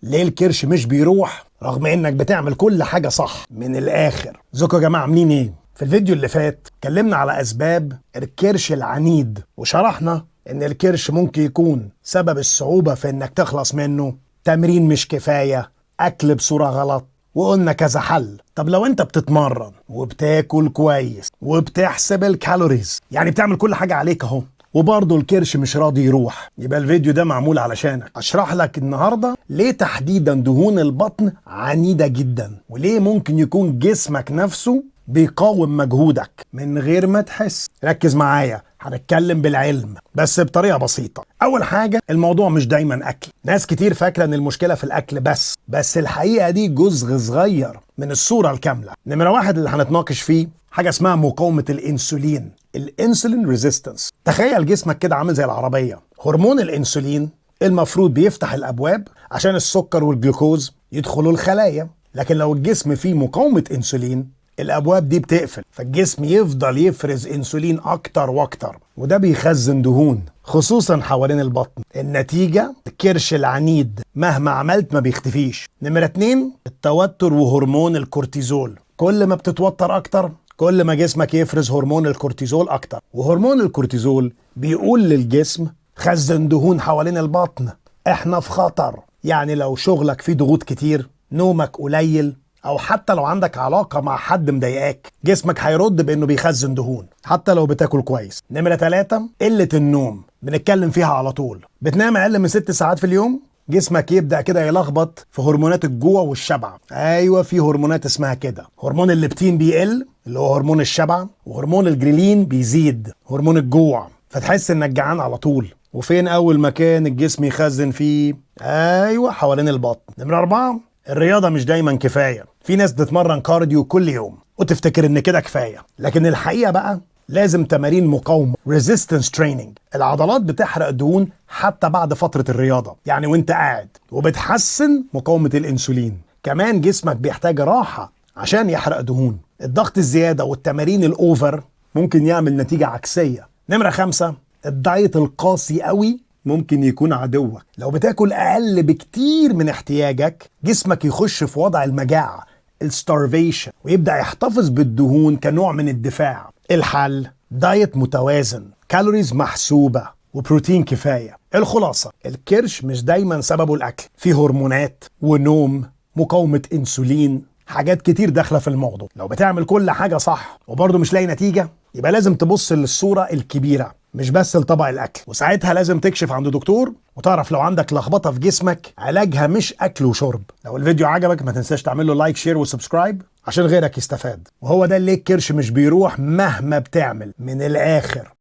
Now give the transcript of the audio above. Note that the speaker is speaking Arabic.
ليه الكرش مش بيروح رغم انك بتعمل كل حاجة صح. من الاخر ازيكم يا جماعة، عاملين ايه؟ في الفيديو اللي فات اتكلمنا على اسباب الكرش العنيد، وشرحنا ان الكرش ممكن يكون سبب الصعوبة في انك تخلص منه تمرين مش كفاية، اكل بصورة غلط، وقلنا كذا حل. طب لو انت بتتمرن وبتاكل كويس وبتحسب الكالوريز، يعني بتعمل كل حاجة عليك اهو، وبرضه الكرش مش راضي يروح، يبقى الفيديو ده معمول علشانك. اشرح لك النهارده ليه تحديدا دهون البطن عنيدة جدا، وليه ممكن يكون جسمك نفسه بيقاوم مجهودك من غير ما تحس. ركز معايا، هنتكلم بالعلم بس بطريقة بسيطة. أول حاجة، الموضوع مش دايما أكل. ناس كتير فاكرة إن المشكلة في الأكل بس الحقيقة دي جزء صغير من الصورة الكاملة. نمرة واحد اللي هنتناقش فيه حاجة اسمها مقاومة الإنسولين، الانسولين ريزيستنس. تخيل جسمك كده عامل زي العربية. هرمون الانسولين المفروض بيفتح الابواب عشان السكر والجلوكوز يدخلوا الخلايا، لكن لو الجسم فيه مقاومة انسولين الابواب دي بتقفل، فالجسم يفضل يفرز انسولين اكتر واكتر، وده بيخزن دهون خصوصا حوالين البطن. النتيجة الكرش العنيد مهما عملت ما بيختفيش. نمرة 2 التوتر وهرمون الكورتيزول. كل ما بتتوتر اكتر كل ما جسمك يفرز هرمون الكورتيزول اكتر، وهرمون الكورتيزول بيقول للجسم خزن دهون حوالين البطن، احنا في خطر. يعني لو شغلك فيه ضغوط كتير، نومك قليل، او حتى لو عندك علاقة مع حد مضايقاك، جسمك هيرد بانه بيخزن دهون حتى لو بتاكل كويس. نمرة 3 قلة النوم، بنتكلم فيها على طول. بتنام اقل من 6 ساعات في اليوم، جسمك يبدأ كده يلخبط في هرمونات الجوع والشبع. ايوه، في هرمونات اسمها كده. هرمون الليبتين بيقل اللي هو هرمون الشبع، وهرمون الجريلين بيزيد هرمون الجوع، فتحس انك جعان على طول. وفين اول مكان الجسم يخزن فيه؟ ايوه، حوالين البطن. نمرة 4 الرياضة مش دايما كفاية. في ناس بتتمرن كارديو كل يوم وتفتكر ان كده كفاية، لكن الحقيقة بقى لازم تمارين مقاومة، resistance training. العضلات بتحرق دهون حتى بعد فترة الرياضة، يعني وانت قاعد، وبتحسن مقاومة الانسولين. كمان جسمك بيحتاج راحة عشان يحرق دهون. الضغط الزيادة والتمارين الاوفر ممكن يعمل نتيجة عكسية. نمرة 5 الدايت القاسي قوي ممكن يكون عدوك. لو بتاكل اقل بكتير من احتياجك، جسمك يخش في وضع المجاعة، الستارفيشن، ويبدأ يحتفظ بالدهون كنوع من الدفاع. الحل دايت متوازن، كالوريز محسوبة، وبروتين كفاية. الخلاصة الكرش مش دايما سببه الاكل، في هرمونات ونوم، مقاومة انسولين، حاجات كتير داخلة في الموضوع. لو بتعمل كل حاجة صح وبرضه مش لاقي نتيجة، يبقى لازم تبص للصورة الكبيرة مش بس لطبق الاكل، وساعتها لازم تكشف عند دكتور وتعرف لو عندك لخبطة في جسمك علاجها مش اكل وشرب. لو الفيديو عجبك ما تنساش تعمل له لايك، شير وسبسكرايب عشان غيرك يستفاد. وهو ده اللي الكرش مش بيروح مهما بتعمل. من الاخر